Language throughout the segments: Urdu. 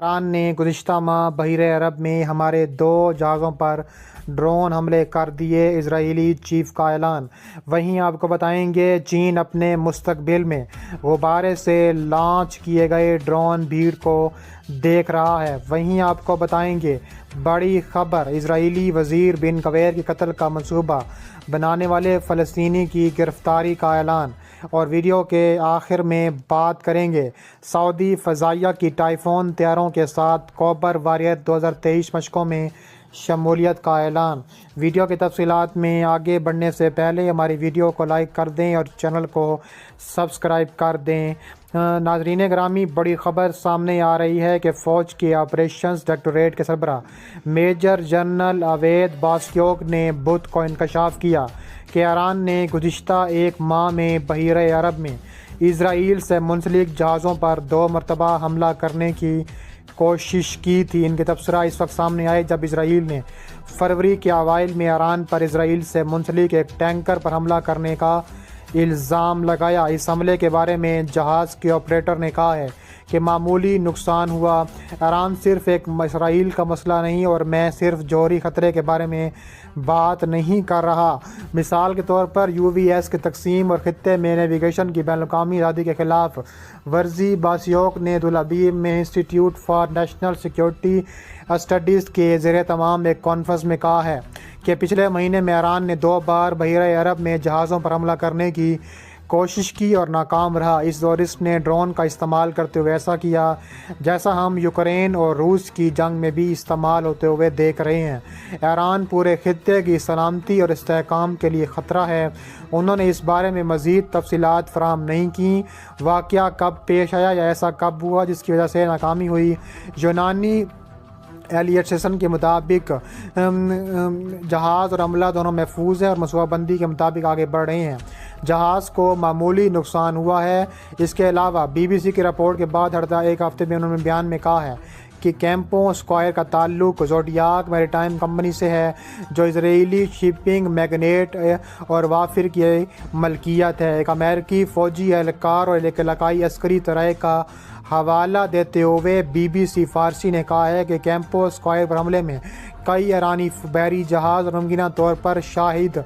ایران نے گزشتہ ماہ بحیرہ عرب میں ہمارے 2 جہازوں پر ڈرون حملے کر دیے، اسرائیلی چیف کا اعلان۔ وہیں آپ کو بتائیں گے چین اپنے مستقبل میں غبارے سے لانچ کیے گئے ڈرون بھیڑ کو دیکھ رہا ہے۔ وہیں آپ کو بتائیں گے بڑی خبر، اسرائیلی وزیر بن گویر کے قتل کا منصوبہ بنانے والے فلسطینی کی گرفتاری کا اعلان۔ اور ویڈیو کے آخر میں بات کریں گے سعودی فضائیہ کی ٹائفون طیاروں کے ساتھ کوبر واریر 2023 مشقوں میں شمولیت کا اعلان۔ ویڈیو کی تفصیلات میں آگے بڑھنے سے پہلے ہماری ویڈیو کو لائک کر دیں اور چینل کو سبسکرائب کر دیں۔ ناظرین گرامی، بڑی خبر سامنے آ رہی ہے کہ فوج کے آپریشنز ڈائریکٹوریٹ کے سربراہ میجر جنرل اوید باسکیوک نے بدھ کو انکشاف کیا کہ ایران نے گزشتہ 1 ماہ میں بحیرہ عرب میں اسرائیل سے منسلک جہازوں پر 2 مرتبہ حملہ کرنے کی کوشش کی تھی۔ ان کے تبصرہ اس وقت سامنے آئے جب اسرائیل نے فروری کے اوائل میں ایران پر اسرائیل سے منسلک ایک ٹینکر پر حملہ کرنے کا الزام لگایا۔ اس حملے کے بارے میں جہاز کے آپریٹر نے کہا ہے کہ معمولی نقصان ہوا۔ ایران صرف ایک اسرائیل کا مسئلہ نہیں اور میں صرف جوہری خطرے کے بارے میں بات نہیں کر رہا۔ مثال کے طور پر UVS کی تقسیم اور خطے میں نیویگیشن کی بین الاقوامی آزادی کے خلاف ورزی۔ باسیوک نے تل-ابیب میں انسٹی ٹیوٹ فار نیشنل سیکیورٹی اسٹڈیز کے زیر اہتمام ایک کانفرنس میں کہا ہے کہ پچھلے مہینے میں ایران نے 2 بار بحیرہ عرب میں جہازوں پر حملہ کرنے کی کوشش کی اور ناکام رہا۔ اس دور اس نے ڈرون کا استعمال کرتے ہوئے ایسا کیا جیسا ہم یوکرین اور روس کی جنگ میں بھی استعمال ہوتے ہوئے دیکھ رہے ہیں۔ ایران پورے خطے کی سلامتی اور استحکام کے لیے خطرہ ہے۔ انہوں نے اس بارے میں مزید تفصیلات فراہم نہیں کیں۔ واقعہ کب پیش آیا یا ایسا کب ہوا جس کی وجہ سے ناکامی ہوئی؟ یونانی ایلیٹسن کے مطابق جہاز اور عملہ دونوں محفوظ ہیں اور منصوبہ بندی کے مطابق آگے بڑھ رہے ہیں۔ جہاز کو معمولی نقصان ہوا ہے۔ اس کے علاوہ BBC کی رپورٹ کے بعد ایک ہفتے میں انہوں نے بیان میں کہا ہے کہ کیمپو اسکوائر کا تعلق زوڈیاک میریٹائم کمپنی سے ہے جو اسرائیلی شپنگ میگنیٹ اور وافر کی ملکیت ہے۔ ایک امریکی فوجی اہلکار اور ایک علاقائی عسکری طرح کا حوالہ دیتے ہوئے BBC فارسی نے کہا ہے کہ کیمپو اسکوائر پر حملے میں کئی ایرانی بحری جہاز اور ممکنہ طور پر شاہد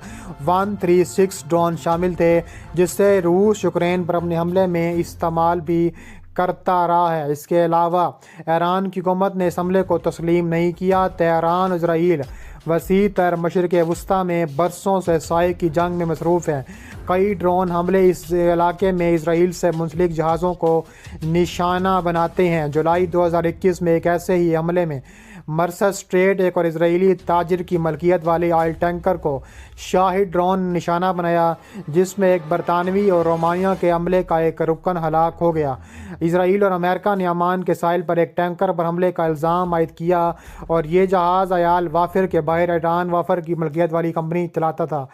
136 ڈرون شامل تھے جس سے روس یوکرین پر اپنے حملے میں استعمال بھی کرتا رہا ہے۔ اس کے علاوہ ایران کی حکومت نے اس حملے کو تسلیم نہیں کیا۔ تہران اسرائیل وسیع تر مشرق وسطیٰ میں برسوں سے سائے کی جنگ میں مصروف ہے۔ کئی ڈرون حملے اس علاقے میں اسرائیل سے منسلک جہازوں کو نشانہ بناتے ہیں۔ جولائی 2021 میں ایک ایسے ہی حملے میں مرسد اسٹریٹ ایک اور اسرائیلی تاجر کی ملکیت والے آئل ٹینکر کو شاہد ڈرون نے نشانہ بنایا جس میں ایک برطانوی اور رومانیہ کے عملے کا ایک رکن ہلاک ہو گیا۔ اسرائیل اور امریکہ نے عمان کے ساحل پر ایک ٹینکر پر حملے کا الزام عائد کیا اور یہ جہاز عیال وافر کے باہر ایران وافر کی ملکیت والی کمپنی چلاتا تھا۔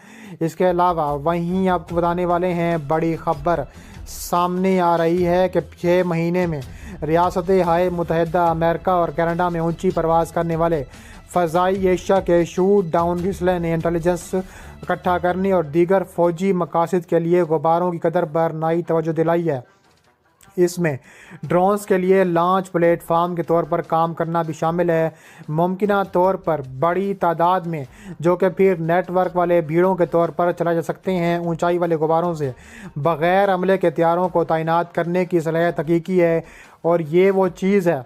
اس کے علاوہ وہیں آپ کو بتانے والے ہیں بڑی خبر سامنے آ رہی ہے کہ 6 مہینے میں ریاستہائے متحدہ امریکہ اور کینیڈا میں اونچی پرواز کرنے والے فضائی ایشیا کے شوٹ ڈاؤن سلسلے نے انٹیلیجنس اکٹھا کرنے اور دیگر فوجی مقاصد کے لیے غباروں کی قدر پر نئی توجہ دلائی ہے۔ اس میں ڈرونز کے لیے لانچ پلیٹ فارم کے طور پر کام کرنا بھی شامل ہے، ممکنہ طور پر بڑی تعداد میں، جو کہ پھر نیٹ ورک والے بھیڑوں کے طور پر چلائے جا سکتے ہیں۔ اونچائی والے غباروں سے بغیر حملے کے طیاروں کو تعینات کرنے کی صلاحیت حقیقی ہے اور یہ وہ چیز ہے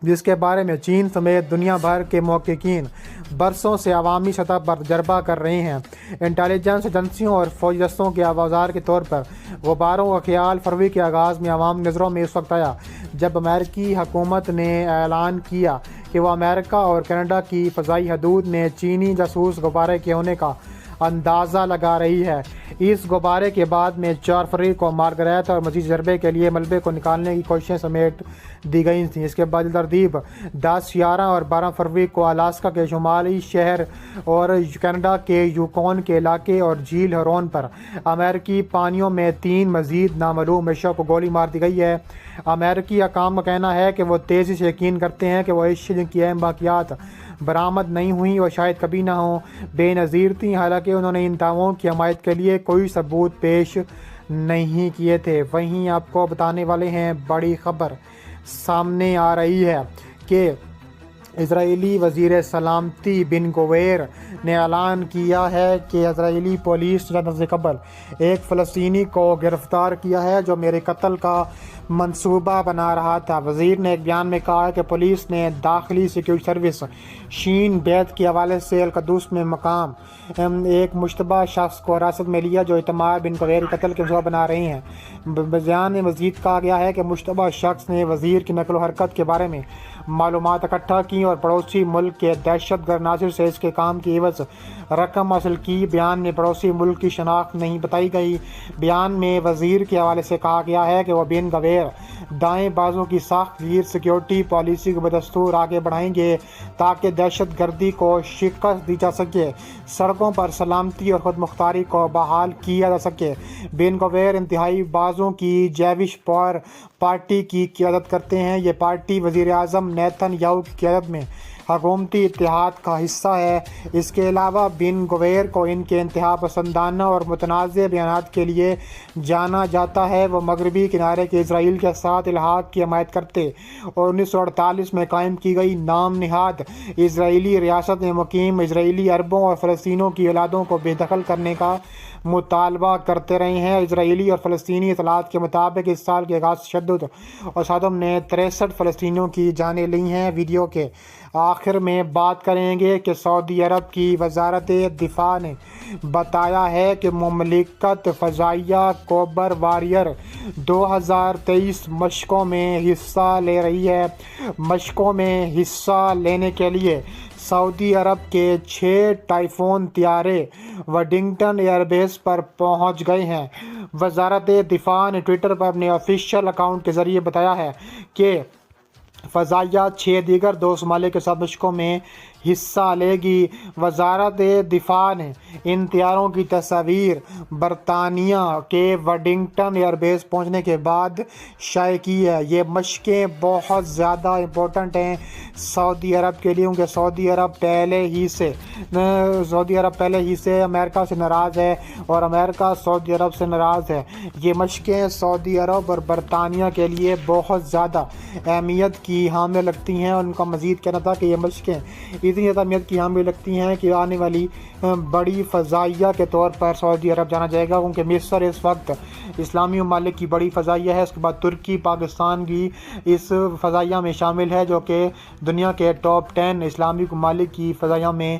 جس کے بارے میں چین سمیت دنیا بھر کے محققین برسوں سے عوامی سطح پر تجربہ کر رہے ہیں۔ انٹیلیجنس ایجنسیوں اور فوجی دستوں کے اوزار کے طور پر غباروں کا خیال فروری کے آغاز میں عوام نظروں میں اس وقت آیا جب امریکی حکومت نے اعلان کیا کہ وہ امریکہ اور کینیڈا کی فضائی حدود میں چینی جاسوس غبارے کے ہونے کا اندازہ لگا رہی ہے۔ اس غبارے کے بعد میں 4 فروری کو مارگریت اور مزید تجربے کے لیے ملبے کو نکالنے کی کوششیں سمیٹ دی گئی تھیں۔ اس کے بعد ترتیب 10، 11 اور 12 فروری کو الاسکا کے شمالی شہر اور کینیڈا کے یوکون کے علاقے اور جھیل ہرون پر امریکی پانیوں میں 3 مزید نامعلوم ایشیا کو گولی مار دی گئی ہے۔ امریکی حکام کا کہنا ہے کہ وہ تیزی سے یقین کرتے ہیں کہ وہ ایشیا کی اہم باقیات برآمد نہیں ہوئیں اور شاید کبھی نہ ہوں بے نظیر تھیں، حالانکہ انہوں نے ان دعووں کی حمایت کے لیے کوئی ثبوت پیش نہیں کیے تھے۔ وہیں آپ کو بتانے والے ہیں بڑی خبر سامنے آ رہی ہے کہ اسرائیلی وزیر سلامتی بن گویر نے اعلان کیا ہے کہ اسرائیلی پولیس نے چند سے قبل ایک فلسطینی کو گرفتار کیا ہے جو میرے قتل کا منصوبہ بنا رہا تھا۔ وزیر نے ایک بیان میں کہا کہ پولیس نے داخلی سیکورٹی سروس شین بیت کے حوالے سے القدس میں مقام ایک مشتبہ شخص کو حراست میں لیا جو ایتمار بن گویر کے قتل کے منصوبہ بنا رہے ہیں۔ بیان میں مزید کہا گیا ہے کہ مشتبہ شخص نے وزیر کی نقل و حرکت کے بارے میں معلومات اکٹھا کی اور پڑوسی ملک کے دہشت گرد عناصر سے اس کے کام کی عوض رقم حاصل کی۔ بیان میں پڑوسی ملک کی شناخت نہیں بتائی گئی۔ بیان میں وزیر کے حوالے سے کہا گیا ہے کہ وہ بن گویر دائیں بازو کی سخت گیر سیکیورٹی پالیسی کو بدستور آگے بڑھائیں گے تاکہ دہشت گردی کو شکست دی جا سکے، سڑکوں پر سلامتی اور خود مختاری کو بحال کیا جا سکے۔ بن گویر انتہائی بازوں کی جیوش پاور پارٹی کی قیادت کرتے ہیں۔ یہ پارٹی وزیر اعظم نیتن یاہو کی قیادت میں حکومتی اتحاد کا حصہ ہے۔ اس کے علاوہ بن گویر کو ان کے انتہا پسندانہ اور متنازع بیانات کے لیے جانا جاتا ہے۔ وہ مغربی کنارے کے اسرائیل کے ساتھ الحاق کی حمایت کرتے اور 1948 میں قائم کی گئی نام نہاد اسرائیلی ریاست میں مقیم اسرائیلی عربوں اور فلسطینیوں کی اولادوں کو بے دخل کرنے کا مطالبہ کرتے رہے ہیں۔ اسرائیلی اور فلسطینی اطلاعات کے مطابق اس سال کے آغاز سے تشدد اور صدم نے 63 فلسطینیوں کی جانیں لی ہیں۔ ویڈیو کے آخر میں بات کریں گے کہ سعودی عرب کی وزارت دفاع نے بتایا ہے کہ مملکت فضائیہ کوبر واریر 2023 مشقوں میں حصہ لے رہی ہے۔ مشقوں میں حصہ لینے کے لیے سعودی عرب کے 6 ٹائفون طیارے وڈنگٹن ایئر بیس پر پہنچ گئے ہیں۔ وزارت دفاع نے ٹویٹر پر اپنے آفیشیل اکاؤنٹ کے ذریعے بتایا ہے کہ فضائیہ 6 دیگر دوست ممالک کے ساتھ مشقوں میں حصہ لے گی۔ وزارت دفاع نے ان طیاروں کی تصاویر برطانیہ کے وڈنگٹن ایئر بیس پہنچنے کے بعد شائع کی ہے۔ یہ مشقیں بہت زیادہ امپورٹنٹ ہیں سعودی عرب کے لیے، کیونکہ سعودی عرب پہلے ہی سے امریکہ سے ناراض ہے اور امریکہ سعودی عرب سے ناراض ہے۔ یہ مشقیں سعودی عرب اور برطانیہ کے لیے بہت زیادہ اہمیت کی حامل لگتی ہیں، اور ان کا مزید کہنا تھا کہ یہ مشقیں اتنی زیادہ اہمیت کی حامل لگتی ہیں کہ آنے والی بڑی فضائیہ کے طور پر سعودی عرب جانا جائے گا، کیونکہ مصر اس وقت اسلامی ممالک کی بڑی فضائیہ ہے۔ اس کے بعد ترکی، پاکستان بھی اس فضائیہ میں شامل ہے، جو کہ دنیا کے ٹاپ 10 اسلامی ممالک کی فضائیہ میں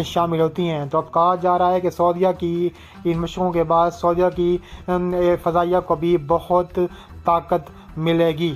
شامل ہوتی ہیں۔ تو اب کہا جا رہا ہے کہ سعودیہ کی ان مشقوں کے بعد سعودیہ کی فضائیہ کو بھی بہت طاقت ملے گی۔